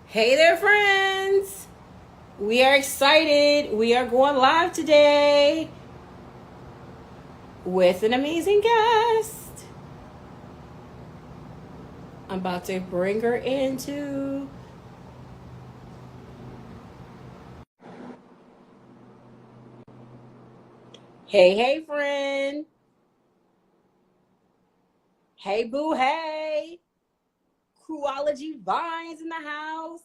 Hey there, friends! We are excited. We are going live today with an amazing guest. I'm about to bring her into. Hey, friend. Hey, boo, hey. Crewology Vines in the house.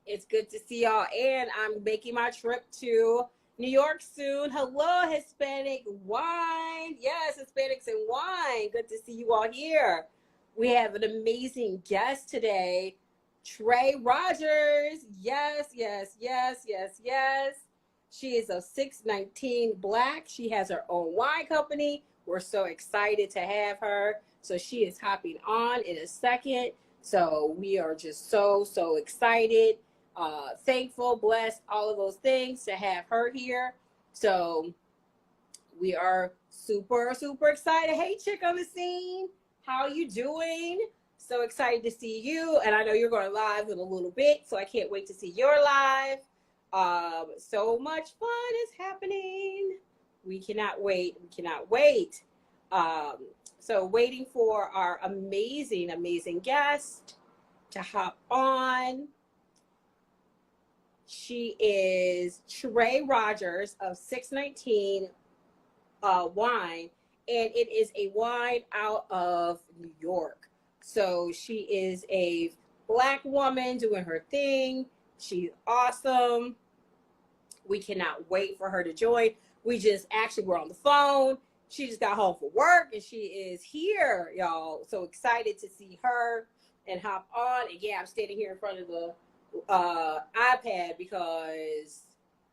It's good to see y'all. And I'm making my trip to New York soon. Hello, Hispanic Wine. Yes, Hispanics and Wine. Good to see you all here. We have an amazing guest today, Trayshia Rogers. Yes. She is a 619 Black. She has her own wine company. We're so excited to have her. So she is hopping on in a second. So we are just so excited, thankful, blessed, all of those things to have her here. So we are super excited. Hey, chick on the scene, how you doing? So excited to see you, and I know you're going live in a little bit, so I can't wait to see your live. So much fun is happening. We cannot wait. So waiting for our amazing guest to hop on. She is Trayshia Rogers of 619 Wine, and it is a wine out of New York. So she is a Black woman doing her thing. She's awesome. We cannot wait for her to join. We just actually were on the phone. She just got home from work and she is here, y'all. So excited to see her and hop on. And yeah, I'm standing here in front of the iPad because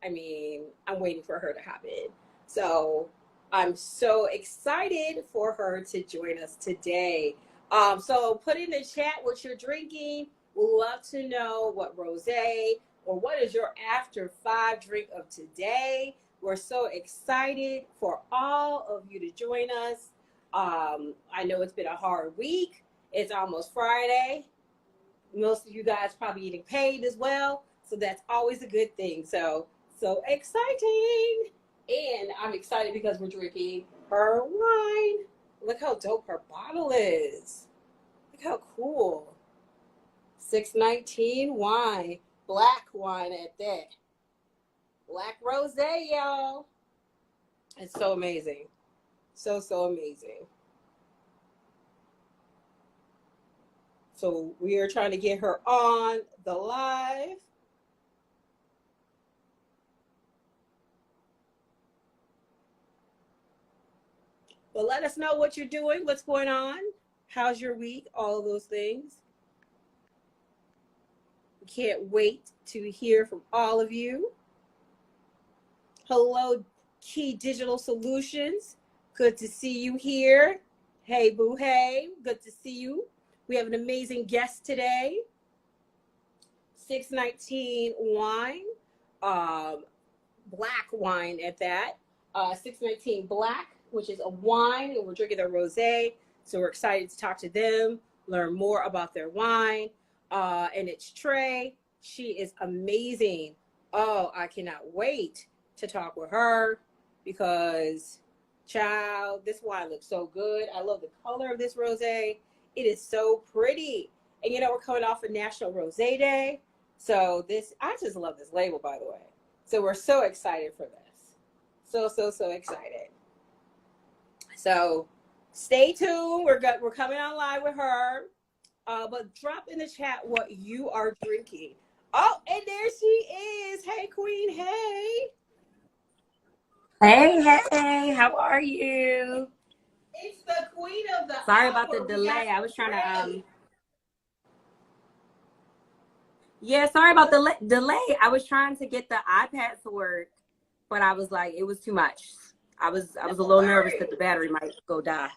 I'm waiting for her to hop in. So I'm so excited for her to join us today. So put in the chat what you're drinking. We'd love to know what rosé or what is your after 5 drink of today. We're so excited for all of you to join us. I know it's been a hard week. It's almost Friday. Most of you guys probably getting paid as well. So that's always a good thing. So exciting. And I'm excited because we're drinking her wine. Look how dope her bottle is. Look how cool. 619 wine. Black wine at that. Black rosé, y'all. It's so amazing. So amazing. So we are trying to get her on the live. But let us know what you're doing, what's going on, how's your week, all of those things. We can't wait to hear from all of you. Hello, Key Digital Solutions. Good to see you here. Hey, boo, hey. Good to see you. We have an amazing guest today. 619 Wine. Black wine at that. 619 Black, which is a wine, and we're drinking their rosé. So we're excited to talk to them, learn more about their wine. And it's Trey. She is amazing. Oh, I cannot wait to talk with her because, child, this wine looks so good. I love the color of this rosé. It is so pretty. And you know, we're coming off of National Rosé Day. So I just love this label, by the way. So we're so excited for this. So excited. So stay tuned. We're coming on live with her. But drop in the chat what you are drinking. Oh, and there she is. Hey, Queen. Hey. Hey, how are you? It's the queen of the Sorry about the delay. I was trying to Yeah, sorry about the delay. I was trying to get the iPad to work, but I was like, it was too much. I was a little nervous that the battery might go die.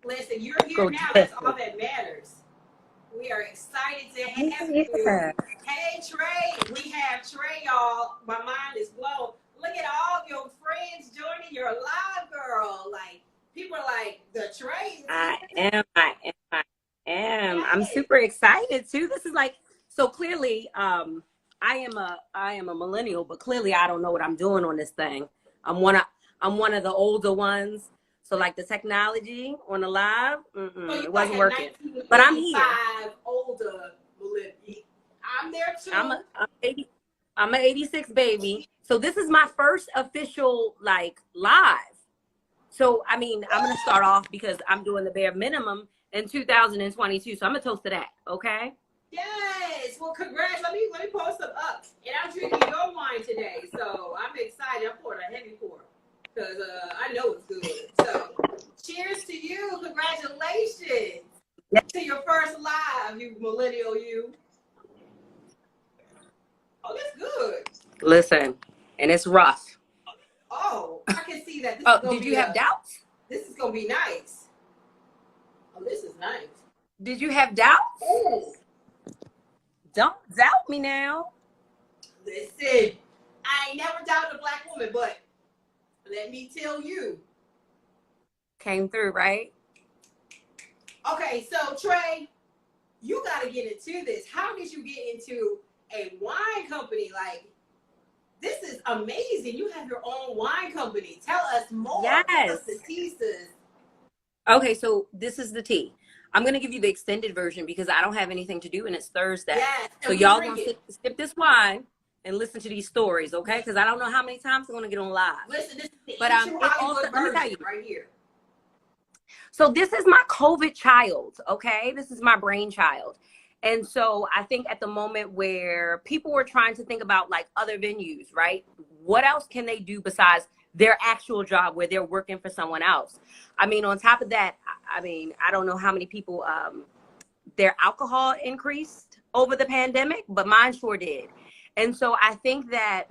Listen, you're here now. That's all that matters. We are excited to have you. Hey, Trey. We have Trey, y'all. My mind is blown. Look at all of your friends joining your live, girl. Like, people are like, the Trey. I am. am. I'm super excited too. This is like, so clearly, I am a millennial, but clearly I don't know what I'm doing on this thing. I'm one of the older ones. So like the technology on the live, it wasn't working. But I'm here. Older millennial. I'm there too. I'm an 86 baby. So this is my first official like live. So I mean, I'm gonna start off because I'm doing the bare minimum in 2022. So I'm gonna toast to that, okay? Yes. Well, congrats. Let me post them up. And I'm drinking your wine today, so I'm excited. I'm pouring a heavy pour because I know it's good. So, cheers to you. Congratulations to your first live, you millennial you. Oh, that's good. Listen, and it's rough. Oh, I can see that. This Oh, did you have doubts? This is gonna be nice. Oh, this is nice. Did you have doubts? Oh. Don't doubt me now. Listen, I ain't never doubted a black woman, but let me tell you. Came through, right? Okay, so Trey, you got to get into this. How did you get into a wine company? Like, this is amazing. You have your own wine company. Tell us more. Yes. Tell us the teasers. Okay, so this is the tea. I'm going to give you the extended version because I don't have anything to do and it's Thursday. Yes, so y'all going to sip this wine and listen to these stories, okay? Because I don't know how many times I'm going to get on live. Listen, this is the but also, let me tell you right here. So this is my COVID child, okay? This is my brainchild. And so I think at the moment where people were trying to think about like other venues, right? What else can they do besides their actual job where they're working for someone else? I mean, on top of that, I mean, I don't know how many people, their alcohol increased over the pandemic, but mine sure did. And so I think that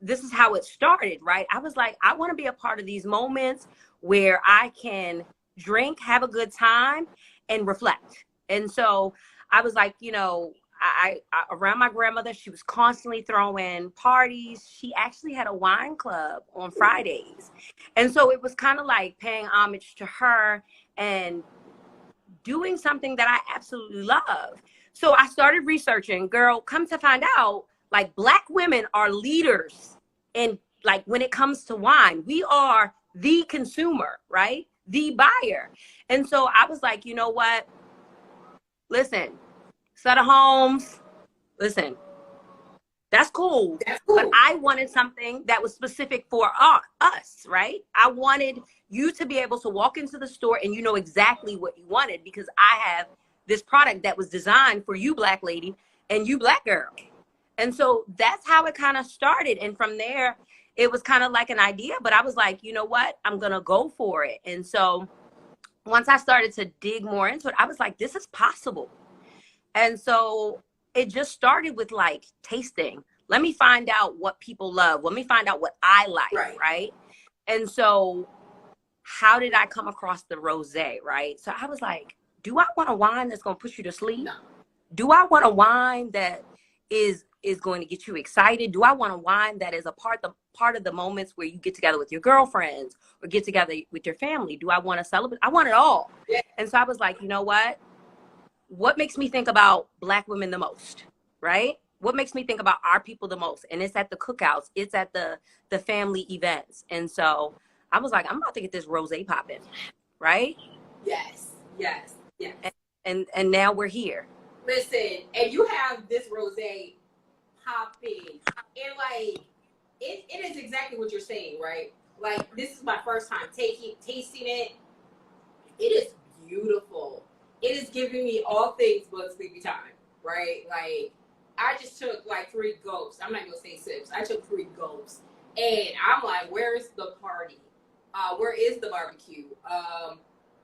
this is how it started, right? I was like, I want to be a part of these moments where I can drink, have a good time, and reflect. And so I was like, you know, I around my grandmother, she was constantly throwing parties. She actually had a wine club on Fridays. And so it was kind of like paying homage to her and doing something that I absolutely love. So I started researching, girl, come to find out, like Black women are leaders in like when it comes to wine. We are the consumer, right? The buyer. And so I was like, you know what? Listen, Sutter Homes, listen, that's cool. But I wanted something that was specific for us, right? I wanted you to be able to walk into the store and you know exactly what you wanted because I have this product that was designed for you, Black lady, and you, Black girl. And so that's how it kind of started. And from there, it was kind of like an idea, but I was like, you know what? I'm going to go for it. And so once I started to dig more into it, I was like, this is possible. And so it just started with like tasting. Let me find out what people love. Let me find out what I like, right? And so how did I come across the rosé, right? So I was like, do I want a wine that's going to put you to sleep? No. Do I want a wine that is going to get you excited? Do I want a wine that is a part of the moments where you get together with your girlfriends or get together with your family? Do I want to celebrate? I want it all. Yeah. And so I was like, you know what makes me think about Black women the most, right? What makes me think about our people the most? And it's at the cookouts. It's at the family events. And so I was like, I'm about to get this rosé popping, right? Yes. And now we're here. Listen, and you have this rosé popping, and like it is exactly what you're saying, right? Like this is my first time tasting it. It is beautiful. It is giving me all things but sleepy time, right? Like I just took like 3 gulps. I'm not gonna say sips. I took 3 gulps, and I'm like, where's the party? Where is the barbecue?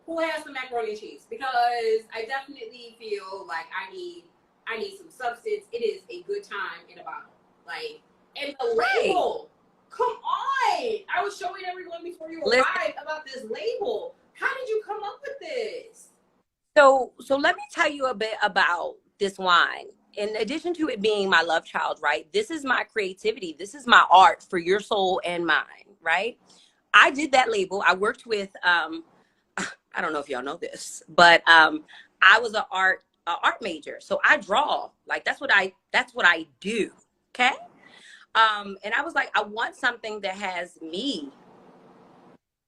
Who has some macaroni and cheese? Because I definitely feel like I need some substance. It is a good time in a bottle. Like, and the label. Come on. I was showing everyone before you arrived about this label. How did you come up with this? So let me tell you a bit about this wine. In addition to it being my love child, right? This is my creativity. This is my art for your soul and mine, right? I did that label. I worked with, I don't know if y'all know this, but I was a art major, so I draw. Like that's what I do. Okay. And I was like, I want something that has me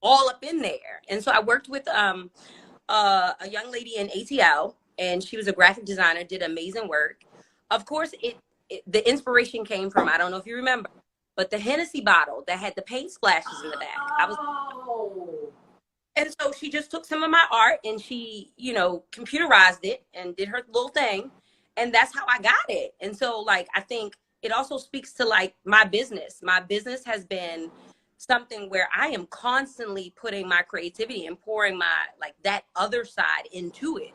all up in there. And so I worked with a young lady in ATL, and she was a graphic designer, did amazing work. Of course, the inspiration came from, I don't know if you remember, but the Hennessy bottle that had the paint splashes in the back. And so she just took some of my art and she, you know, computerized it and did her little thing. And that's how I got it. And so, like, I think it also speaks to, like, my business. My business has been something where I am constantly putting my creativity and pouring my, like, that other side into it.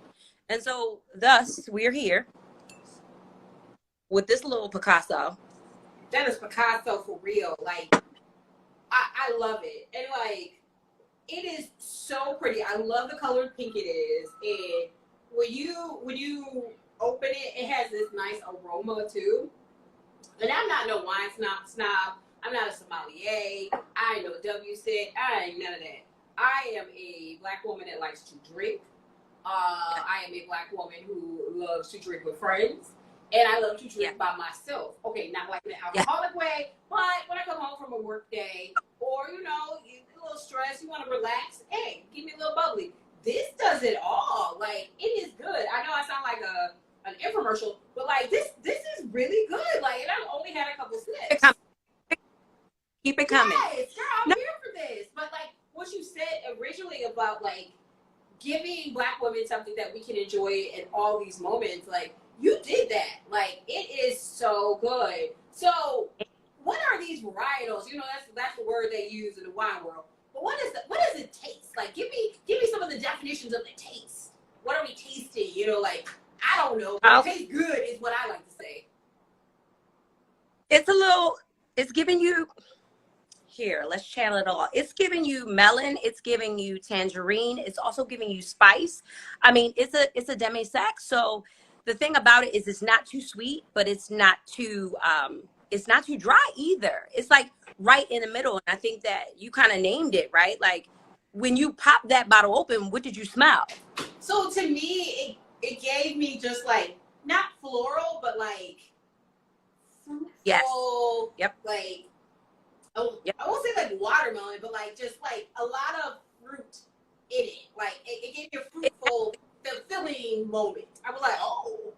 And so, thus, we're here with this little Picasso. That is Picasso for real. Like, I love it. And, like, it is so pretty. I love the color pink it is. And when you open it, it has this nice aroma too. And I'm not no wine snob. I'm not a sommelier. I ain't no WSET. I ain't none of that. I am a Black woman that likes to drink. I am a Black woman who loves to drink with friends. And I love to drink by myself. Okay, not like in an alcoholic way, but when I come home from a work day, or, you know, you a little stressed, you want to relax, hey, give me a little bubbly. This does it all. Like, it is good. I know I sound like an infomercial, but, like, this is really good. Like, and I've only had a couple sips. Keep it coming. Yes, girl, I'm here for this. But, like, what you said originally about, like, giving Black women something that we can enjoy in all these moments, like, you did that. Like, it is so good. So, what are these varietals? You know, that's the word they use in the wine world. But what does it taste? Like, give me some of the definitions of the taste. What are we tasting? You know, like, I don't know. But it tastes good is what I like to say. It's giving you, here, let's channel it all. It's giving you melon. It's giving you tangerine. It's also giving you spice. I mean, it's a demi-sec. So the thing about it is it's not too sweet, but it's not too dry either. It's like right in the middle. And I think that you kind of named it, right? Like, when you pop that bottle open, what did you smell? So to me, it gave me just like, not floral, but like fruitful. Yes. Yep. Like, I won't say like watermelon, but like just like a lot of fruit in it. Like, it gave you a fruitful, fulfilling moment. I was like, oh.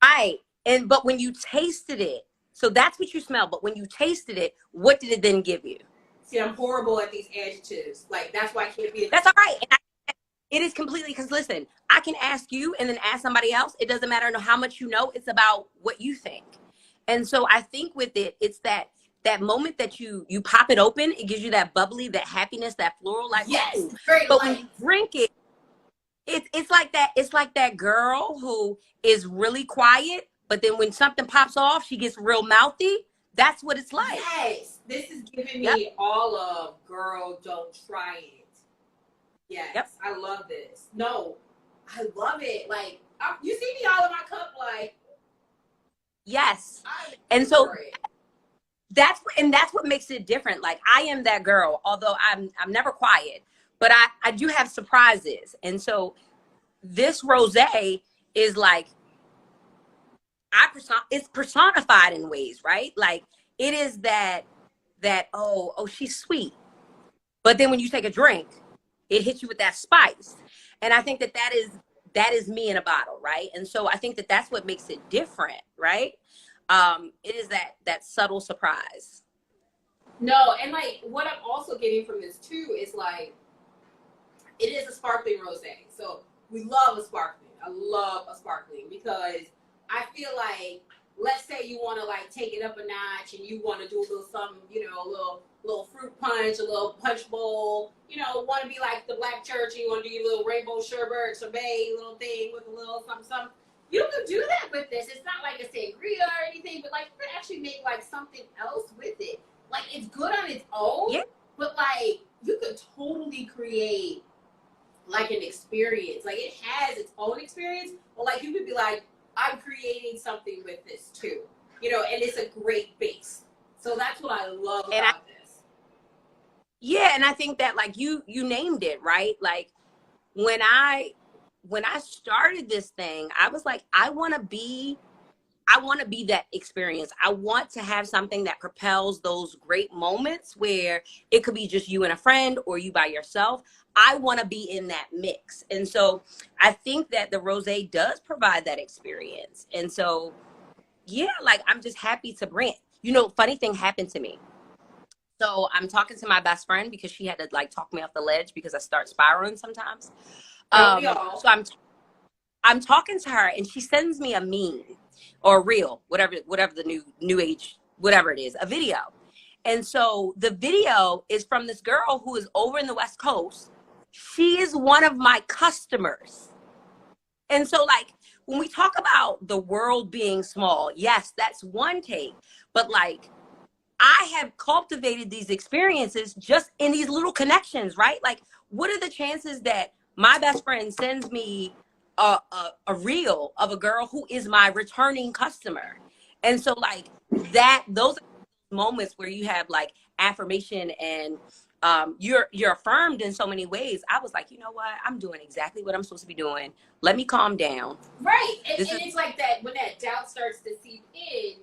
Right. But when you tasted it, so that's what you smell. But when you tasted it, what did it then give you? See, I'm horrible at these adjectives. Like, that's why I can't be. That's all right. It is completely, because listen, I can ask you and then ask somebody else. It doesn't matter how much you know. It's about what you think. And so I think with it, it's that moment that you pop it open, it gives you that bubbly, that happiness, that floral, like, yes, but when you drink it, it's like that. It's like that girl who is really quiet, but then when something pops off, she gets real mouthy. That's what it's like. Yes, this is giving me all of girl, don't try it. Yes, I love this. No, I love it. Like, you see me all in my cup, like. Yes, and so that's what makes it different. Like, I am that girl, although I'm never quiet, but I do have surprises. And so this rosé is like, it's personified in ways, right? Like, it is that oh, she's sweet. But then when you take a drink, it hits you with that spice. And I think that is me in a bottle, right? And so I think that that's what makes it different, right? It is that subtle surprise. No, and like, what I'm also getting from this too is like, it is a sparkling rosé. So we love a sparkling. I love a sparkling because I feel like, let's say you want to like take it up a notch and you want to do a little something, you know, a little fruit punch, a little punch bowl, you know, want to be like the Black church, and you want to do your little rainbow sherbet, sorbet, little thing with a little something. You can do that with this. It's not like a sangria or anything, but like, you can actually make like something else with it. Like, it's good on its own, but like, you could totally create like an experience. Like, it has its own experience, but like, you could be like, I'm creating something with this too, you know, and it's a great base. So that's what I love about this. Yeah, and I think that, like, you named it, right? Like, when I when I started this thing, I was like, I want to be that experience. I want to have something that propels those great moments where it could be just you and a friend or you by yourself. I want to be in that mix. And so I think that the Rosé does provide that experience. And so, yeah, like I'm just happy to bring it. You know, funny thing happened to me. So I'm talking to my best friend because she had to like talk me off the ledge because I start spiraling sometimes. So I'm talking to her and she sends me a meme or a reel, whatever the new age, whatever it is, a video. And so the video is from this girl who is over in the West Coast. She is one of my customers. And so like when we talk about the world being small, yes, that's one take. But like I have cultivated these experiences just in these little connections, right? Like, what are the chances that my best friend sends me a reel of a girl who is my returning customer? And so, like that, those are moments where you have like affirmation and you're affirmed in so many ways. I was like, you know what? I'm doing exactly what I'm supposed to be doing. Let me calm down. Right, and it's like that when that doubt starts to seep in.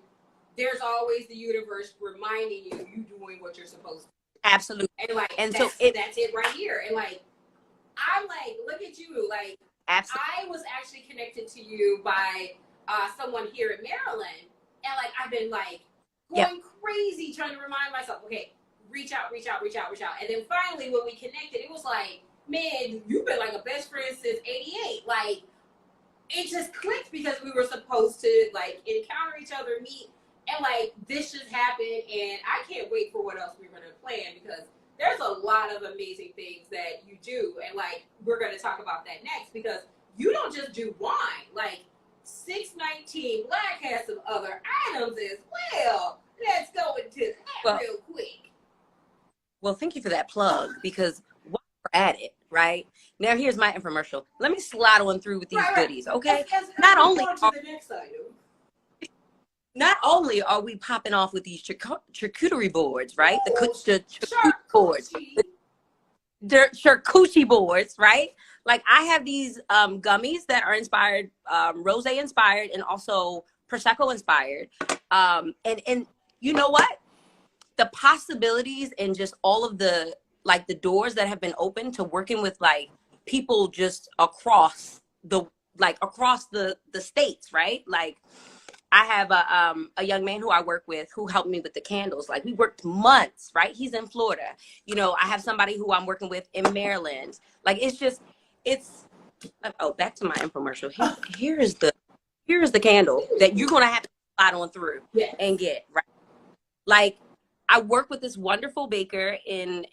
There's always the universe reminding you doing what you're supposed to. Absolutely. And like, and that's, so that's it right here. And like, I'm like, look at you. Like, absolutely. I was actually connected to you by someone here in Maryland. And like, I've been like going crazy trying to remind myself, okay, reach out. And then finally when we connected, it was like, man, you've been like a best friend since 88. Like, it just clicked because we were supposed to like encounter each other, meet, and like this just happened, and I can't wait for what else we're gonna plan because there's a lot of amazing things that you do, and like we're gonna talk about that next because you don't just do wine. Like 619 Black has some other items as well. Let's go into that real quick. Well, thank you for that plug because while we're at it, right? Now here's my infomercial. Let me slide on through with these goodies, okay? Not only are we popping off with these charcuterie boards, right? The charcuterie boards, the charcuterie boards, right? Like I have these gummies that are inspired, Rosé inspired, and also Prosecco inspired. And you know what? The possibilities and just all of the like the doors that have been opened to working with like people just across the states, right? Like I have a young man who I work with who helped me with the candles. Like we worked months, right? He's in Florida. You know, I have somebody who I'm working with in Maryland. Like it's oh, back to my infomercial. Here's the candle that you're gonna have to slide on through and get, right? Like I work with this wonderful baker in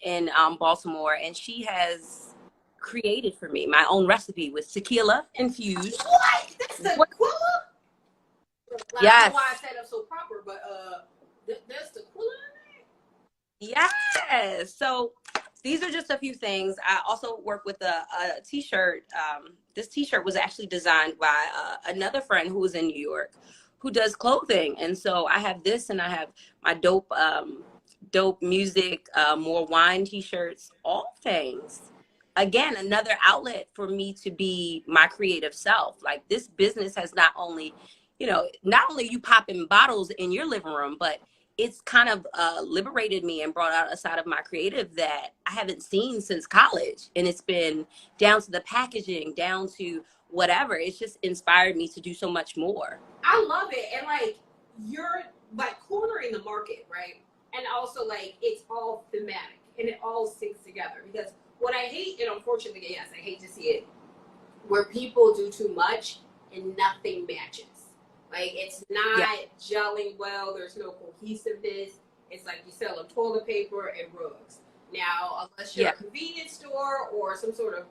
Baltimore, and she has created for me my own recipe with tequila infused. What? That's tequila? Yes. I don't know why I set up so proper, but there's tequila in there? Yes. So these are just a few things. I also work with a T-shirt. This T-shirt was actually designed by another friend who was in New York who does clothing. And so I have this and I have my dope music, more wine T-shirts, all things. Again, another outlet for me to be my creative self. Like this business has not only you popping bottles in your living room, but it's kind of liberated me and brought out a side of my creative that I haven't seen since college. And it's been down to the packaging, down to whatever. It's just inspired me to do so much more. I love it. And like, you're like cornering the market, right? And also like, it's all thematic and it all syncs together because what I hate, and unfortunately, yes, I hate to see it, where people do too much and nothing matches. Like, it's not gelling well. There's no cohesiveness. It's like you sell toilet paper and rugs. Now, unless you're a convenience store or some sort of,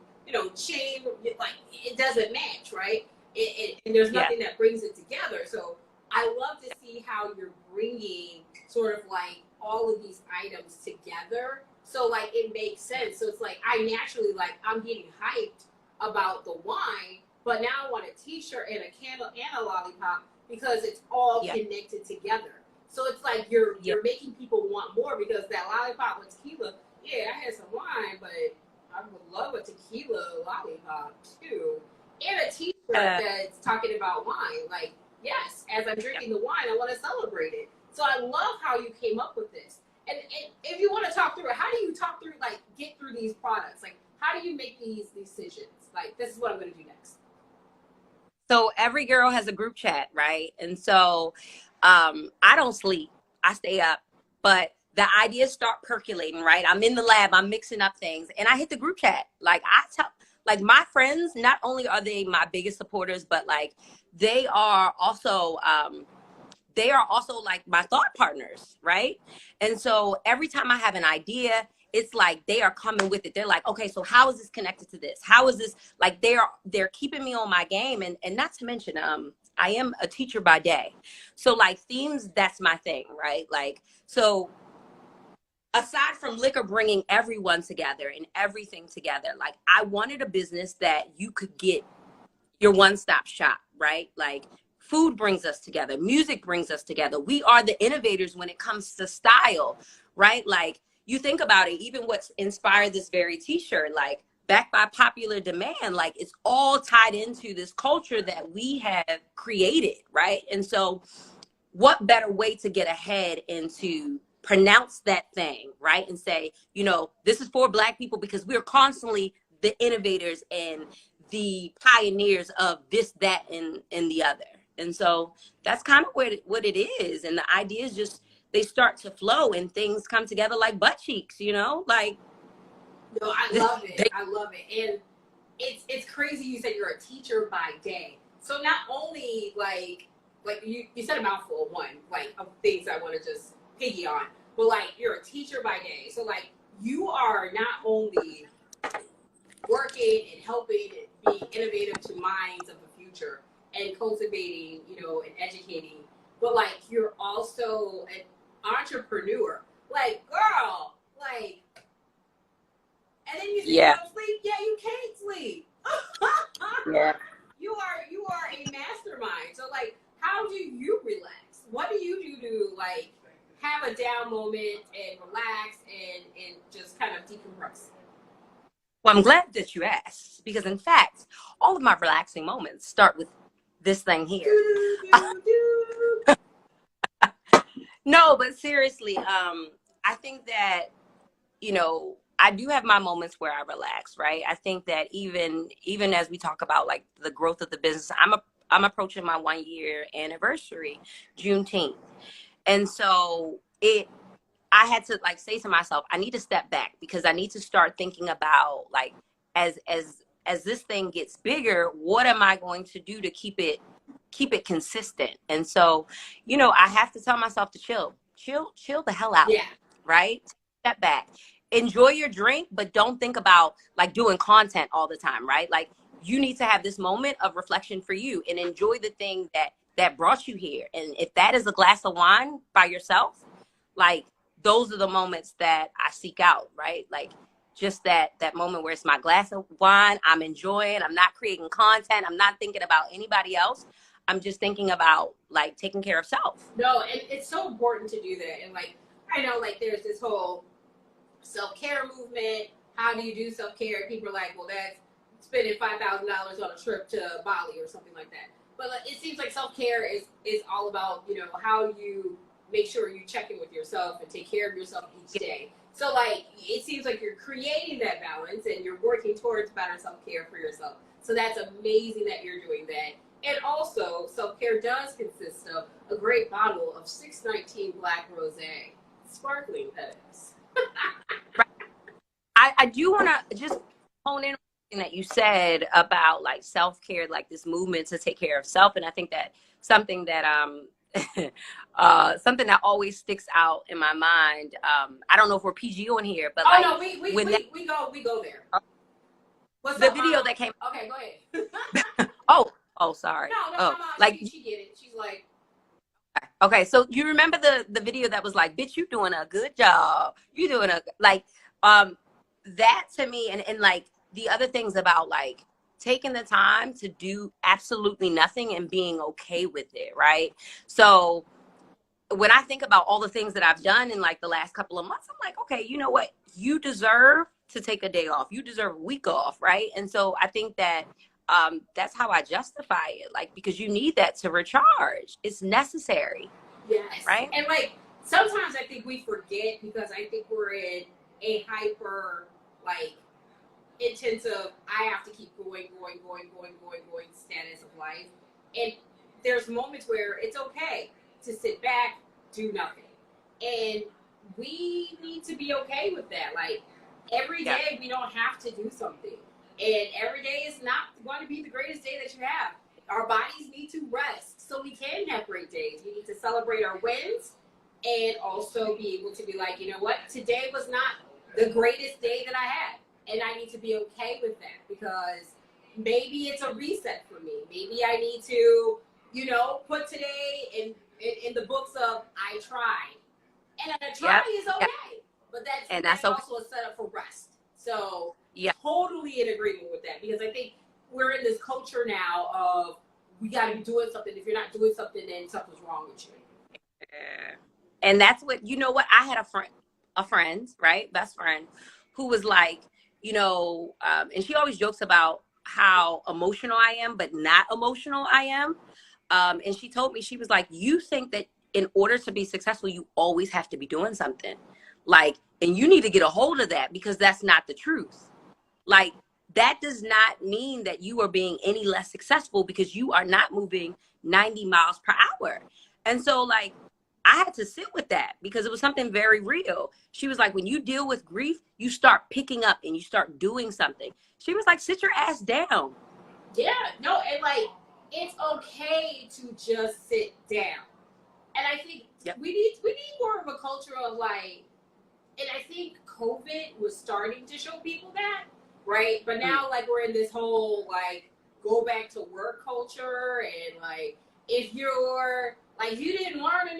chain, like, it doesn't match, right? And there's nothing that brings it together. So I love to see how you're bringing sort of like all of these items together. So like it makes sense. So it's like I naturally like I'm getting hyped about the wine, but now I want a T-shirt and a candle and a lollipop because it's all connected together. So it's like you're making people want more because that lollipop with tequila, I had some wine, but I would love a tequila lollipop too. And a t-shirt that's talking about wine. Like, yes, as I'm drinking the wine, I want to celebrate it. So I love how you came up with this. And if you want to talk through it, how do you talk through, like, get through these products? Like, how do you make these decisions? Like, this is what I'm going to do next. So every girl has a group chat, right? And so I don't sleep. I stay up. But the ideas start percolating, right? I'm in the lab. I'm mixing up things. And I hit the group chat. Like, I tell, like, my friends, not only are they my biggest supporters, but, like, they are also like my thought partners, right? And so every time I have an idea, it's like they are coming with it. They're like, okay, so how is this connected to this? How is this, like, they're keeping me on my game. And not to mention, I am a teacher by day. So, like, themes, that's my thing, right? Like, so aside from liquor bringing everyone together and everything together, like, I wanted a business that you could get your one-stop shop, right? Like, food brings us together. Music brings us together. We are the innovators when it comes to style, right? Like, you think about it, even what's inspired this very t-shirt, like, backed by popular demand, like, it's all tied into this culture that we have created, right? And so what better way to get ahead and to pronounce that thing, right? And say, you know, this is for Black people, because we're constantly the innovators and the pioneers of this, that, and the other. And so that's kind of what it is. And the ideas just, they start to flow and things come together like butt cheeks, you know, like. No, I love it. I love it. And it's crazy. You said you're a teacher by day. So not only like you said a mouthful, one, like, of things I want to just piggy on, but, like, you're a teacher by day. So, like, you are not only working and helping and being innovative to minds of the future and cultivating, you know, and educating, but, like, you're also an entrepreneur. Like, girl, like, and then you say you don't sleep. Yeah, you can't sleep. Yeah. You are a mastermind. So, like, how do you relax? What do you do to, like, have a down moment and relax and just kind of decompress? Well, I'm glad that you asked, because in fact, all of my relaxing moments start with this thing here. No, but seriously, I think that, you know, I do have my moments where I relax, right? I think that even as we talk about, like, the growth of the business, I'm approaching my 1-year anniversary, Juneteenth. And so I had to, like, say to myself, I need to step back, because I need to start thinking about, like, as this thing gets bigger, what am I going to do to keep it consistent? And so, you know, I have to tell myself to chill the hell out. Yeah. Right? Step back. Enjoy your drink, but don't think about, like, doing content all the time, right? Like, you need to have this moment of reflection for you and enjoy the thing that brought you here. And if that is a glass of wine by yourself, like, those are the moments that I seek out, right? Like, just that moment where it's my glass of wine, I'm enjoying, I'm not creating content, I'm not thinking about anybody else. I'm just thinking about, like, taking care of self. No, and it's so important to do that. And, like, I know, like, there's this whole self-care movement. How do you do self-care? People are like, well, that's spending $5,000 on a trip to Bali or something like that. But, like, it seems like self-care is all about, you know, how you make sure you check in with yourself and take care of yourself each day. So, like, it seems like you're creating that balance and you're working towards better self-care for yourself. So that's amazing that you're doing that. And also, self-care does consist of a great bottle of 619 Black Rosé. Sparkling, that is. I do want to just hone in on something that you said about, like, self-care, like, this movement to take care of self. And I think that something that something that always sticks out in my mind. I don't know if we're PG on here, but no, we go there. What's the video that came? Okay, go ahead. Oh, sorry. No, like, she get it. She's like, okay, so you remember the video that was like, bitch, you doing a good job. You doing a, like, that to me, and like, the other things about, like, taking the time to do absolutely nothing and being okay with it, right? So when I think about all the things that I've done in, like, the last couple of months, I'm like, okay, you know what? You deserve to take a day off. You deserve a week off, right? And so I think that that's how I justify it. Like, because you need that to recharge. It's necessary. Yes. Right. And like, sometimes I think we forget because I think we're in a hyper, like, intensive, I have to keep going status of life. And there's moments where it's okay to sit back, do nothing. And we need to be okay with that. Like, every day we don't have to do something. And every day is not going to be the greatest day that you have. Our bodies need to rest so we can have great days. We need to celebrate our wins and also be able to be like, you know what, today was not the greatest day that I had. And I need to be okay with that because maybe it's a reset for me. Maybe I need to, you know, put today in the books of I tried. And a try is okay. But that's also a setup for rest. So totally in agreement with that because I think we're in this culture now of we got to be doing something. If you're not doing something, then something's wrong with you. And that's what, you know what, I had a friend, right, best friend, who was like, you know, and she always jokes about how emotional I am, but not emotional I am. And she told me, she was like, you think that in order to be successful, you always have to be doing something. Like, and you need to get a hold of that because that's not the truth. Like, that does not mean that you are being any less successful because you are not moving 90 miles per hour. And so, like, I had to sit with that because it was something very real. She was like, when you deal with grief, you start picking up and you start doing something. She was like, sit your ass down. Yeah, no, and like, it's okay to just sit down. And I think we need more of a culture of like, and I think COVID was starting to show people that, right? But now, like, we're in this whole, like, go back to work culture. And, like, if you're, like, you didn't learn a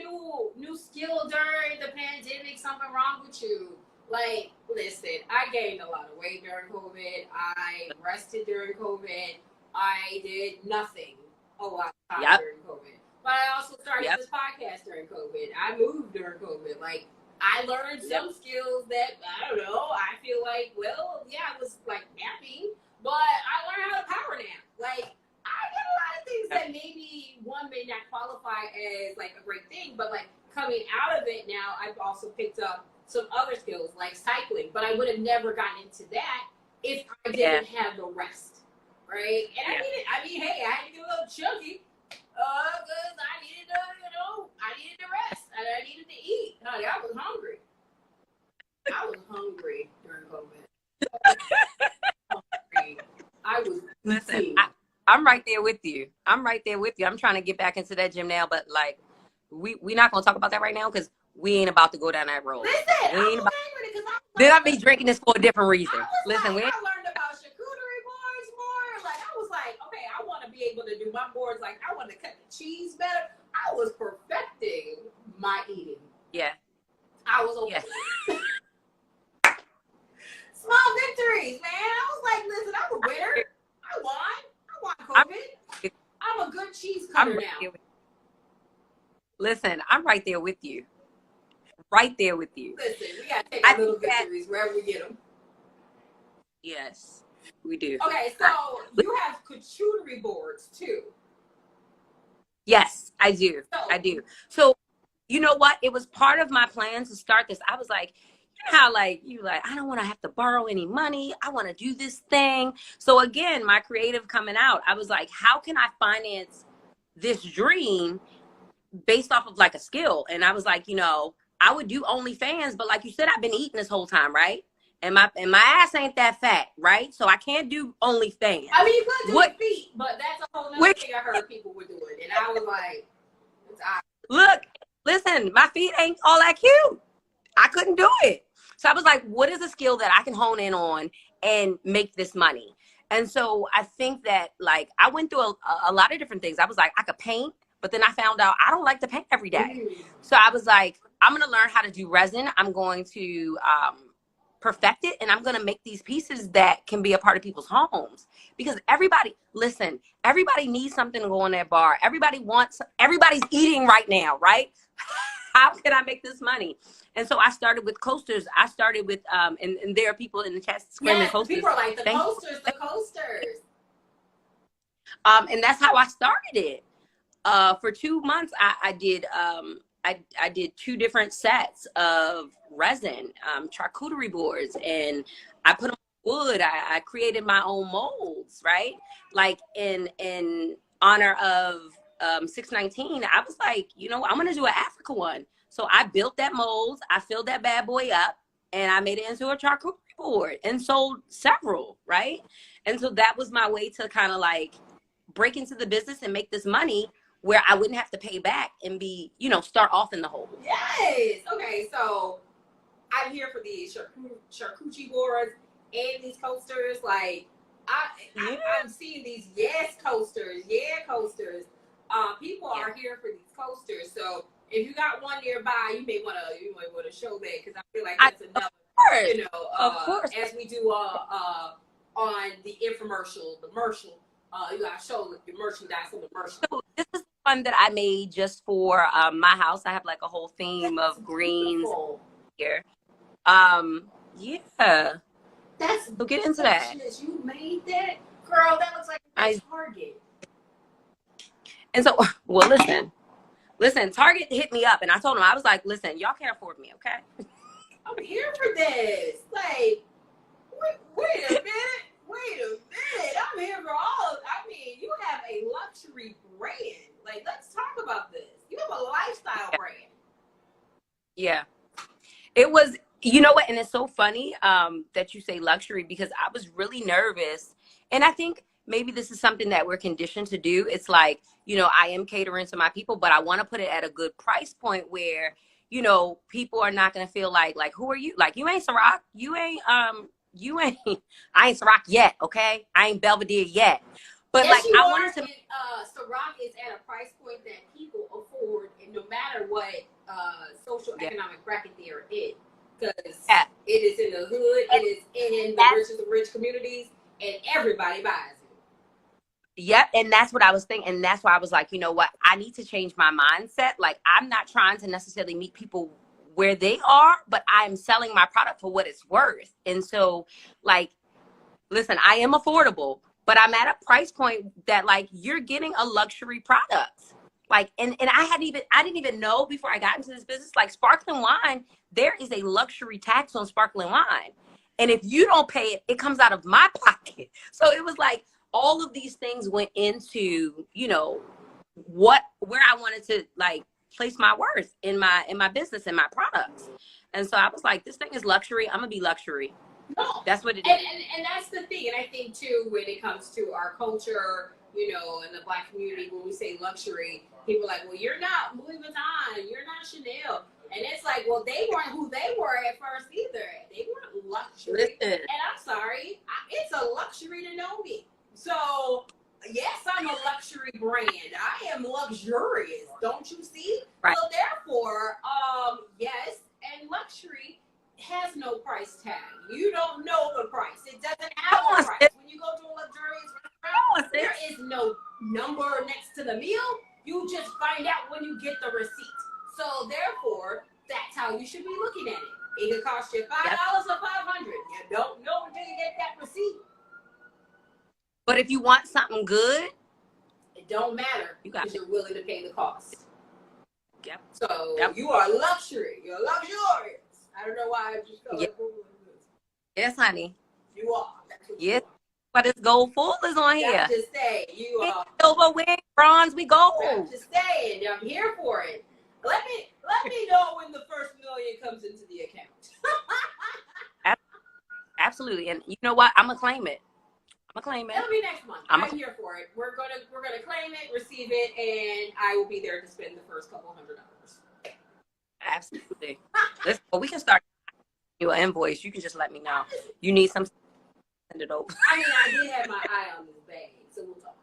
new skill during the pandemic, something wrong with you. Like, listen, I gained a lot of weight during COVID. I rested during COVID. I did nothing a lot of time during COVID. But I also started this podcast during COVID. I moved during COVID. Like, I learned some skills that, I don't know, I feel like, well, yeah, it was like napping, but I learned how to power nap. Like, I did a lot of things that maybe one may not qualify as like a great thing, but like coming out of it now, I've also picked up some other skills like cycling, but I would have never gotten into that if I didn't have the rest, right? And I mean, hey, I had to get a little chunky. Because I needed to, you know, I needed to rest and I needed to eat. Honey, I was hungry. I was hungry during COVID. I was listen. I'm right there with you. I'm trying to get back into that gym now, but like, we not gonna talk about that right now because we ain't about to go down that road. Listen, we ain't about. Then I'll be drinking this for a different reason. Listen, I learned about charcuterie boards more. Like, I was like, okay, I want to be able to do my boards. Like, I want to cut the cheese better. I was perfecting my eating. Yeah. I was okay. Yeah. Small victories, man. I was like, listen, I'm a winner. I won COVID. I'm a good cheese cutter now. Listen, I'm right there with you. Right there with you. Listen, we got to take our little victories wherever we get them. Yes, we do. Okay, so you have charcuterie boards too. Yes, I do. I do. So, you know what? It was part of my plan to start this. I was like, you know how like, I don't want to have to borrow any money. I want to do this thing. So again, my creative coming out, I was like, how can I finance this dream based off of like a skill? And I was like, you know, I would do OnlyFans, but like you said, I've been eating this whole time, right? And my ass ain't that fat, right? So I can't do OnlyFans. I mean, you could do feet, but that's a whole nother thing I heard people were doing. And I was like, look, listen, my feet ain't all that cute. I couldn't do it. So I was like, what is a skill that I can hone in on and make this money? And so I think that like I went through a lot of different things. I was like, I could paint, but then I found out I don't like to paint every day. So I was like, I'm going to learn how to do resin. I'm going to perfect it, and I'm going to make these pieces that can be a part of people's homes. Because everybody needs something to go in their bar. Everybody's eating right now, right? How can I make this money? And so I started with coasters. I started with, and there are people in the chat screaming coasters. People are like, the coasters. And that's how I started it. For 2 months, I did I did 2 different sets of resin, charcuterie boards, and I put them on wood. I created my own molds, right? Like in honor of 619, I was like, you know, I'm gonna do an Africa one. So I built that mold, I filled that bad boy up, and I made it into a charcuterie board and sold several, right? And so that was my way to kind of like break into the business and make this money where I wouldn't have to pay back and be, you know, start off in the hole. Yes. Okay. So I'm here for these charcuterie boards and these coasters. Like I'm seeing these coasters. People are here for these coasters. So if you got one nearby, you might want to show that, because I feel like that's another. You know, of course, as we do on the infomercial, the commercial. You gotta show the merchandise on the merch. So this is one that I made just for my house. I have like a whole theme of greens here. Yeah. So get into that. You made that, girl. That looks like a Target. And so, well, listen. Target hit me up, and I told them, I was like, listen, y'all can't afford me, okay? I'm here for this. Like, wait a minute. I'm here for all. I mean, you have a luxury brand. Like, let's talk about this. You have a lifestyle brand. Yeah. It was, you know what? And it's so funny that you say luxury, because I was really nervous. And I think maybe this is something that we're conditioned to do. It's like, you know, I am catering to my people, but I want to put it at a good price point where, you know, people are not going to feel like, who are you? Like, you ain't Ciroc. I ain't Ciroc yet, okay? I ain't Belvedere yet. But yes, like, I wanted to. Ciroc is at a price point that people afford, and no matter what social economic bracket they're in, because it is in the hood, it is in the richest of rich communities, and everybody buys it. Yep, and that's what I was thinking, and that's why I was like, you know what? I need to change my mindset. Like, I'm not trying to necessarily meet people where they are, but I'm selling my product for what it's worth. And so, like, listen, I am affordable, but I'm at a price point that, like, you're getting a luxury product. Like, and I didn't even know before I got into this business, like, sparkling wine, there is a luxury tax on sparkling wine. And if you don't pay it, it comes out of my pocket. So it was like all of these things went into, you know, where I wanted to, like, place my worth in my business and my products. And so I was like, this thing is luxury. I'm gonna be luxury. No, that's what it is. And that's the thing. And I think too, when it comes to our culture, you know, in the Black community, when we say luxury, people are like, well, you're not Louis Vuitton, you're not Chanel. And it's like, well, they weren't who they were at first either. They weren't luxury. Listen. And I'm sorry, it's a luxury to know me. So yes, I'm a luxury brand. I am luxurious. Don't you see? Right. So therefore, yes, and luxury has no price tag. You don't know the price. It doesn't have a price. When you go to a luxurious restaurant, there is no number next to the meal. You just find out when you get the receipt. So therefore, that's how you should be looking at it. It could cost you $5 or $500. You don't know until you get that receipt. But if you want something good, it don't matter because you're willing to pay the cost. Yep. So you are luxury. You're luxurious. I don't know why I just felt like yes, honey. You are. Yes. But it's gold full is on here. I'm just saying, you are. Silver, we ain't bronze, we gold. I'm just saying, I'm here for it. Let me know when the first million comes into the account. Absolutely, and you know what? I'm gonna claim it. It'll be next month. I'm here for it. We're gonna claim it, receive it, and I will be there to spend the first couple $100. Absolutely. Listen, well, we can start you an invoice. You can just let me know. You need some. Send it over. I mean, I did have my eye on this bag, so we'll talk.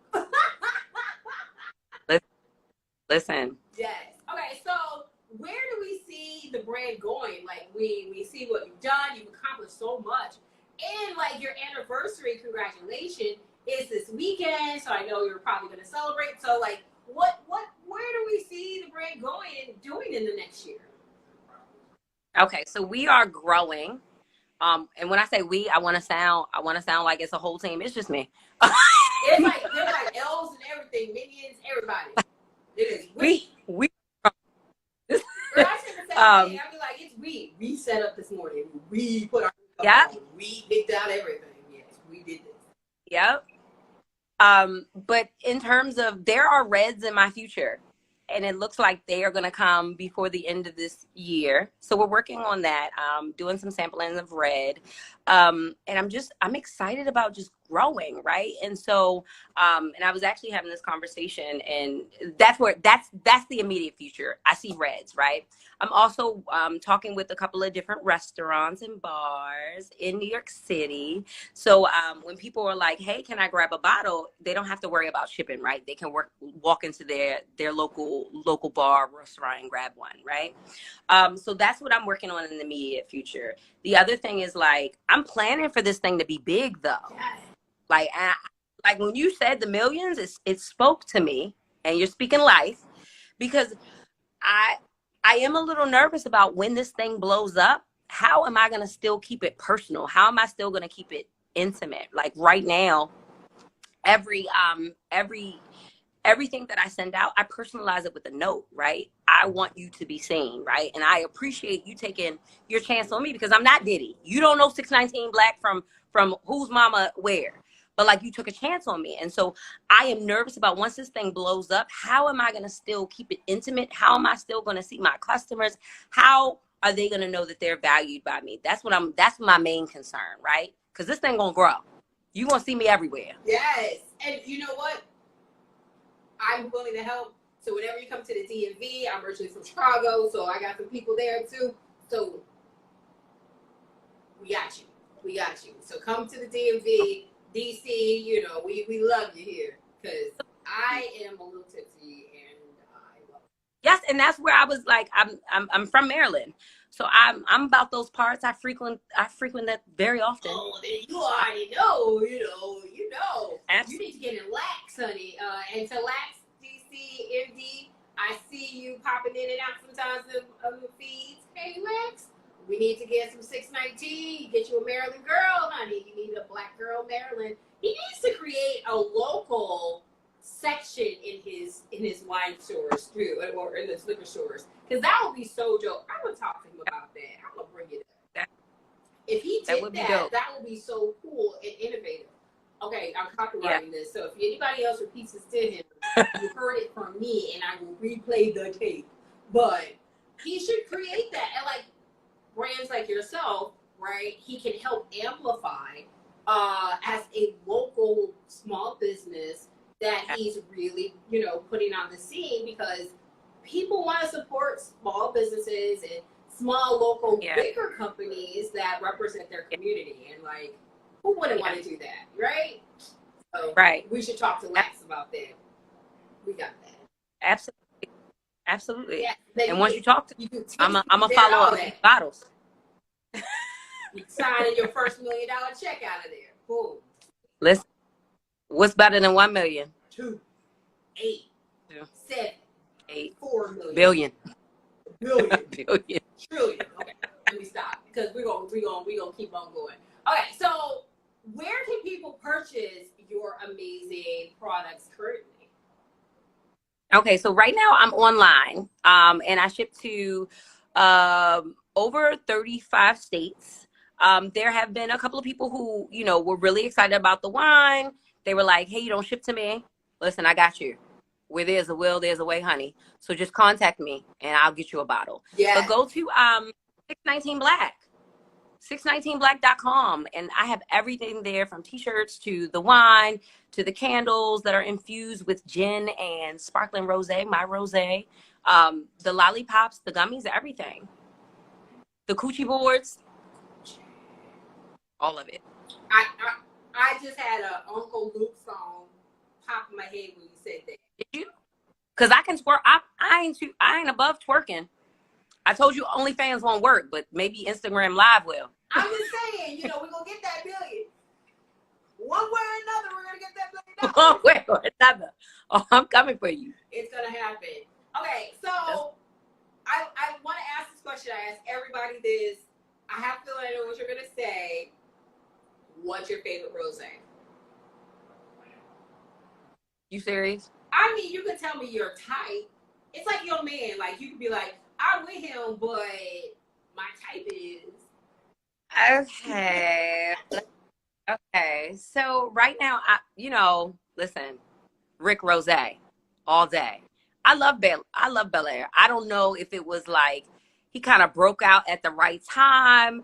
Listen. Yes. Okay. So where do we see the brand going? Like we see what you've done. You've accomplished so much. And like your anniversary, congratulations, is this weekend. So I know you're probably going to celebrate. So like, where do we see the brand going and doing in the next year? Okay, so we are growing. And when I say we, I want to sound like it's a whole team. It's just me. It's like they're like elves and everything, minions, everybody. It is we Girl, I said the same thing. I'd be like, it's we. We set up this morning. We put our on. We picked out everything. Yes, we did this. Yep. But in terms of, there are reds in my future, and it looks like they are going to come before the end of this year. So we're working on that, doing some sampling of red. And I'm excited about just growing, right? And so, and I was actually having this conversation, and that's the immediate future. I see reds, right? I'm also talking with a couple of different restaurants and bars in New York City. So when people are like, hey, can I grab a bottle? They don't have to worry about shipping, right? They can walk into their local bar, restaurant, and grab one, right? So that's what I'm working on in the immediate future. The other thing is, like, I'm planning for this thing to be big, though. Like when you said the millions, it spoke to me, and you're speaking life, because I am a little nervous about when this thing blows up. How am I going to still keep it personal? How am I still going to keep it intimate? Like right now, everything that I send out, I personalize it with a note, right? I want you to be seen, right? And I appreciate you taking your chance on me, because I'm not Diddy. You don't know 619 Black from whose mama where. But like, you took a chance on me. And so I am nervous about, once this thing blows up, how am I going to still keep it intimate? How am I still going to see my customers? How are they going to know that they're valued by me? That's my main concern, right? Because this thing going to grow. You're going to see me everywhere. Yes. And you know what? I'm willing to help. So whenever you come to the DMV, I'm originally from Chicago, so I got some people there too. So we got you. We got you. So come to the DMV. DC, you know, we love you here, because I am a little tipsy and I love it. Yes, and that's where I was like, I'm from Maryland, so I'm about those parts. I frequent that very often. Oh, then you already know, you know. Absolutely. You need to get in lax, honey. And to lax DC MD, I see you popping in and out sometimes of the feeds. Hey, Lax. We need to get some 619. Get you a Maryland girl, honey. You need a Black girl, Maryland. He needs to create a local section in his wine stores too, or in the liquor stores, because that would be so dope. I'm gonna talk to him about that. I'm gonna bring it up. If he did that would be so cool and innovative. Okay, I'm copywriting this, so if anybody else repeats this to him, you heard it from me, and I will replay the tape. But he should create that, and like, brands like yourself, right? He can help amplify as a local small business that he's really, putting on the scene, because people want to support small businesses and small local bigger companies that represent their community. And like, who wouldn't want to do that, right? So we should talk to Lex about that. We got that. Absolutely. Yeah, and once you talk to me, I'm a follow up with bottles. You signing your first $1 million check out of there. Boom. Listen, what's better than 1 million? 2, 8, 7, 8, 4 million. Billion. Billion. Billion. Trillion. Okay, let me stop, because we're gonna keep on going. Okay, so where can people purchase your amazing products currently? Okay, so right now I'm online, and I ship to over 35 states. There have been a couple of people who, were really excited about the wine. They were like, hey, you don't ship to me? Listen, I got you. Where there's a will, there's a way, honey. So just contact me and I'll get you a bottle. Yeah. But go to 619 Black. 619black.com, and I have everything there, from t-shirts to the wine to the candles that are infused with gin and sparkling rosé, my rosé, the lollipops, the gummies, everything, the coochie boards, all of it. I just had a Uncle Luke song pop in my head when you said that. Did you? Because I can twerk. I ain't above twerking. I told you OnlyFans won't work, but maybe Instagram Live will. I'm just saying, we're going to get that billion. One way or another, we're going to get that $1 billion. One way or another. Oh, I'm coming for you. It's going to happen. Okay, so I want to ask this question. I ask everybody this. I have to let know what you're going to say. What's your favorite rosé? You serious? I mean, you could tell me your type. It's like your man. Like, you could be like, I'm with him, but my type is. Okay. Okay. So right now, listen, Rick Rosé, all day. I love Bel Air. I don't know if it was like he kind of broke out at the right time.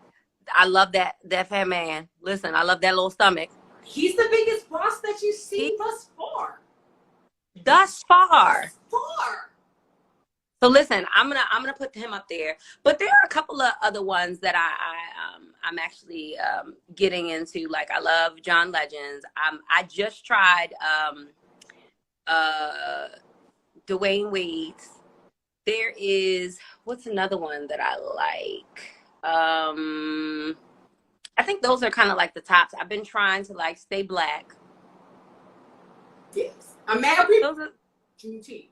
I love that fat man. Listen, I love that little stomach. He's the biggest boss that you've seen Thus far. Thus far. So listen, I'm gonna put him up there, but there are a couple of other ones that I'm actually getting into. Like I love John Legends. I just tried Dwayne Wade's. There is, what's another one that I like? I think those are kind of like the tops. I've been trying to like stay black. Yes, I'm mad people. Juneteenth.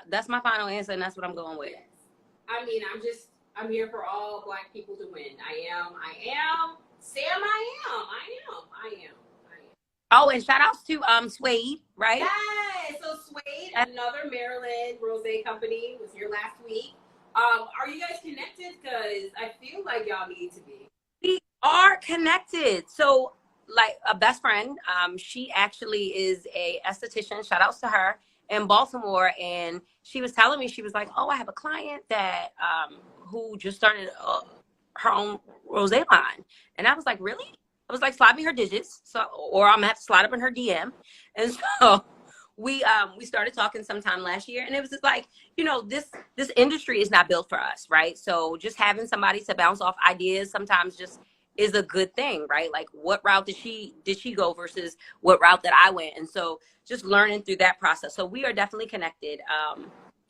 That's my final answer, and that's what I'm going with. Yes. I mean, I'm here for all Black people to win. I am. Sam, I am. Oh, and shout outs to Suede, right? Yes. So Suede, another Maryland Rosé company, was here last week. Are you guys connected? Because I feel like y'all need to be. We are connected. So, like a best friend, she actually is a esthetician. Shout outs to her in Baltimore, and she was telling me, she was like, "Oh, I have a client that who just started her own rosé line," and I was like, "Really?" I was like, "Slide me her digits, or I'm gonna have to slide up in her DM," and so we started talking sometime last year, and it was just like, this industry is not built for us, right? So just having somebody to bounce off ideas sometimes just is a good thing, right? Like, what route did she go versus what route that I went, and so just learning through that process. So we are definitely connected.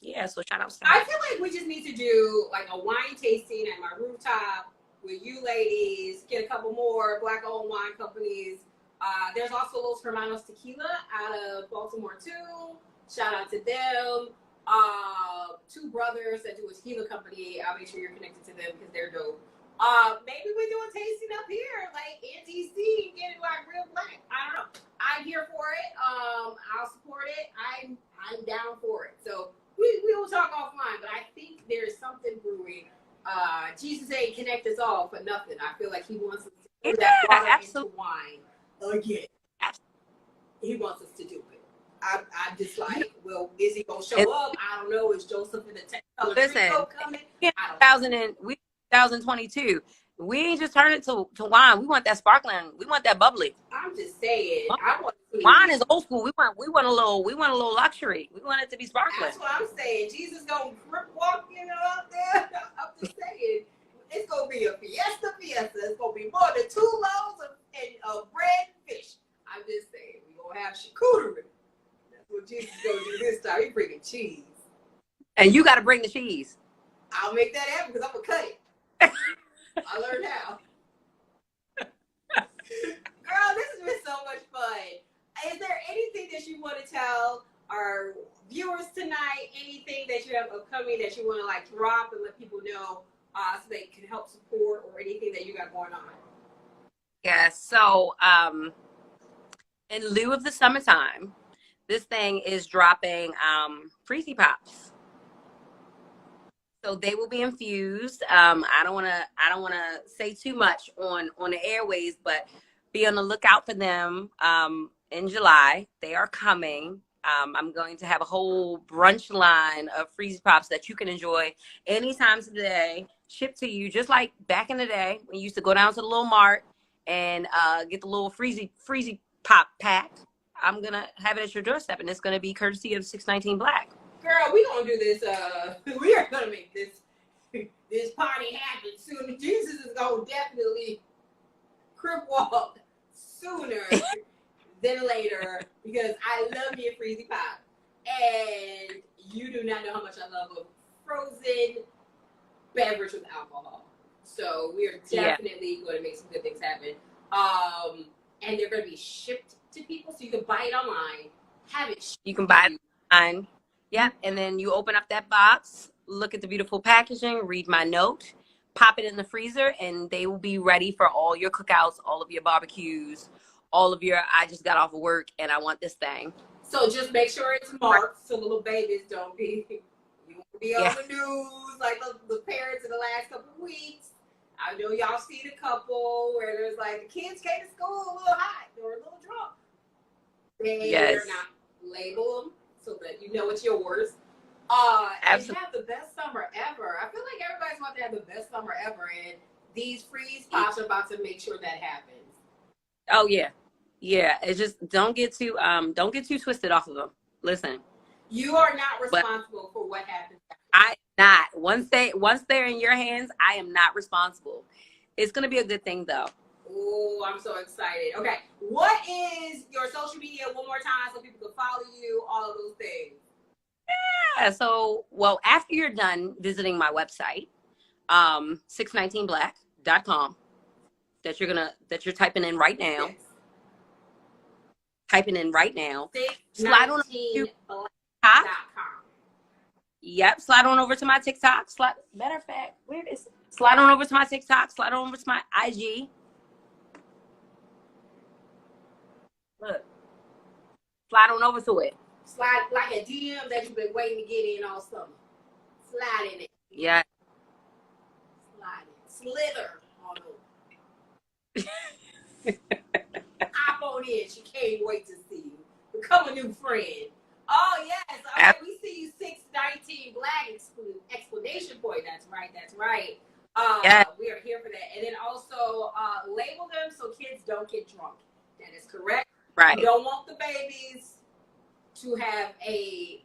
Yeah. So shout out. I feel like we just need to do like a wine tasting at my rooftop with you ladies. Get a couple more Black-owned wine companies. There's also Los Hermanos Tequila out of Baltimore too. Shout out to them. Two brothers that do a tequila company. I'll make sure you're connected to them because they're dope. Maybe we do a tasting up here, like NTC, get it like real black. I don't know. I'm here for it. I'll support it. I'm down for it. So we will talk offline, but I think there's something brewing. Jesus ain't connect us all for nothing. I feel like he wants us to do that water into wine again. He wants us to do it. I'm just like, well, is he gonna show up? I don't know. Is Joseph in the Technicolor coming? 2022. We ain't just turn it to wine. We want that sparkling. We want that bubbly. I'm just saying. Wine is old school. We want a little luxury. We want it to be sparkling. That's what I'm saying. Jesus gonna walk up there. I'm just saying. It's gonna be a fiesta. It's gonna be more than 2 loaves of bread and fish. I'm just saying. We're gonna have charcuterie. That's what Jesus is gonna do this time. He's bringing cheese. And you gotta bring the cheese. I'll make that happen because I'm gonna cut it. I learned how. Girl, this has been so much fun. Is there anything that you want to tell our viewers tonight? Anything that you have upcoming that you want to like drop and let people know so they can help support, or anything that you got going on? Yeah, so in lieu of the summertime, this thing is dropping Freezy Pops. So they will be infused. I don't wanna say too much on the airways, but be on the lookout for them in July. They are coming. I'm going to have a whole brunch line of Freezy Pops that you can enjoy anytime today, shipped to you, just like back in the day when you used to go down to the little mart and get the little Freezy Pop pack. I'm gonna have it at your doorstep, and it's gonna be courtesy of 619 Black. Girl, we gonna do this. We are gonna make this party happen soon. Jesus is gonna definitely crip walk sooner than later because I love me a Freezy Pop, and you do not know how much I love a frozen beverage with alcohol. So we are definitely going to make some good things happen. And they're going to be shipped to people, so you can buy it online, have it shipped. You can buy it online. Yeah, and then you open up that box, look at the beautiful packaging, read my note, pop it in the freezer, and they will be ready for all your cookouts, all of your barbecues, all of your, I just got off of work and I want this thing. So just make sure it's marked so the little babies don't be, you won't be on the news like the parents in the last couple of weeks. I know y'all seen a couple where there's like the kids came to school a little hot or a little drunk. They're not label them so that you know it's yours. And have the best summer ever. I feel like everybody's about to have the best summer ever, and these Freezy Pops are about to make sure that happens. Oh yeah. Yeah, it's just don't get too twisted off of them. Listen, you are not responsible for what happens. I'm not. Once they're in your hands, I am not responsible. It's gonna be a good thing though. Oh, I'm so excited. Okay, what is your social media one more time so people can follow you? All of those things. Yeah. So, well, after you're done visiting my website, 619black.com, that you're typing in right now. Yes. Typing in right now. Slide on to TikTok. Yep. Slide on over to my TikTok. Matter of fact, where is it? Slide on over to my TikTok. Slide on over to my IG. Look. Slide on over to it. Slide like a DM that you've been waiting to get in all summer. Slide in it. Yeah. Slide it. Slither on over. Hop on in. She can't wait to see you. Become a new friend. Oh, yes. All right. We see you 619 Black explanation point. That's right. That's right. We are here for that. And then also label them so kids don't get drunk. That is correct. Right. You don't want the babies to have a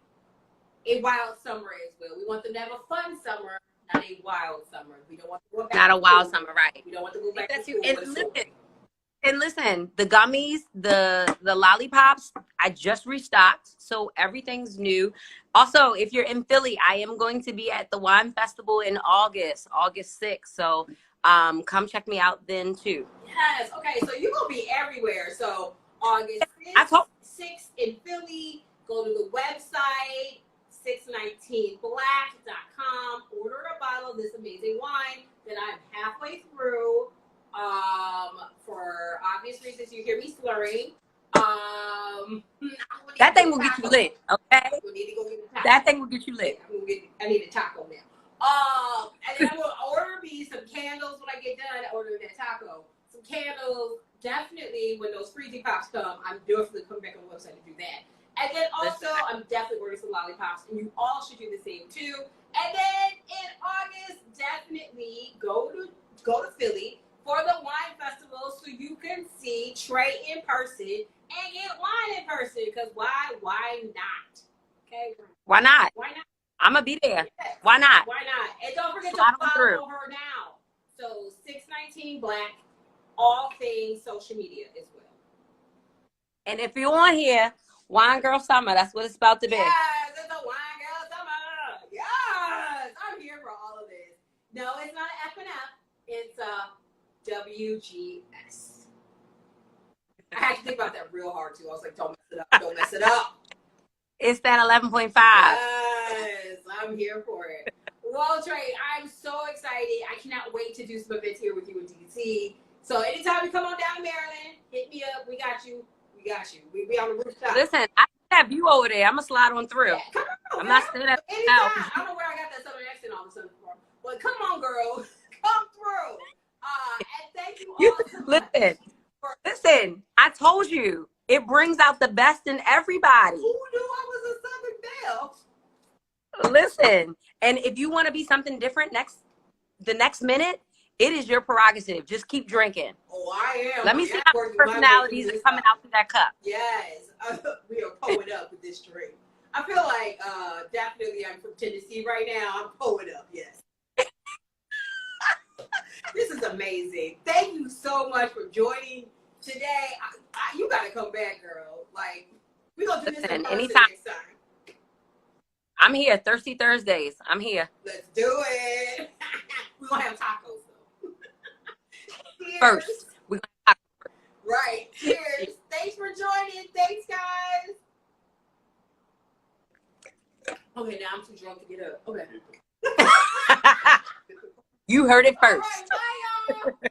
wild summer as well. We want them to have a fun summer, not a wild summer. We don't want to go back. Not a wild summer, right? We don't want to go back to school. And listen, the gummies, the lollipops, I just restocked, so everything's new. Also, if you're in Philly, I am going to be at the Wine Festival in August 6th. So come check me out then too. Yes. Okay. So you're gonna be everywhere. So August 6th in Philly. Go to the website 619black.com. Order a bottle of this amazing wine that I'm halfway through. For obvious reasons, you hear me slurring. That thing will get you lit, okay? We need to go get a taco. That thing will get you lit. I need a taco now. And then I will order me some candles when I get done. Order that taco. Some candles. Definitely, when those Freezy Pops come, I'm definitely coming back on the website to do that. And then also, I'm definitely ordering some lollipops, and you all should do the same too. And then in August, definitely go to Philly for the wine festival so you can see Trey in person and get wine in person. Because why not? Okay. Why not? Why not? I'm gonna be there. Yes. Why not? Why not? And don't forget to follow her now. So 619 Black, all things social media as well. And if you're on here, Wine Girl Summer, that's what it's about to be. Yes, it's a Wine Girl Summer. Yes, I'm here for all of this. No, it's not an F and F. It's a WGS. I had to think about that real hard too. I was like, don't mess it up. Don't mess it up. It's that 11.5. Yes, I'm here for it. Well, Trey, I'm so excited. I cannot wait to do some events here with you in DC. So anytime you come on down to Maryland, hit me up. We got you. We got you. We be on the rooftop. Listen, I have you over there. I'm going to slide on through. Yeah, come on, I'm not staying at the house. I don't know where I got that southern accent all of a sudden from. But come on, girl. Come through. And thank you all so much. Listen, I told you, it brings out the best in everybody. Who knew I was a Southern belle? Listen, and if you want to be something different the next minute, it is your prerogative. Just keep drinking. Oh, I am. Let me see how many personalities are coming out to that cup. Yes, we are pulling up with this drink. I feel like definitely I'm from Tennessee right now. I'm pulling up, yes. This is amazing. Thank you so much for joining today. You got to come back, girl. Like, we're going to do this in person anytime. next time. I'm here. Thirsty Thursdays. I'm here. Let's do it. We're going to have tacos, though. First. We're going to have tacos. Right. Cheers. Thanks for joining. Thanks, guys. Okay, now I'm too drunk to get up. Okay. You heard it first. All right, bye, y'all.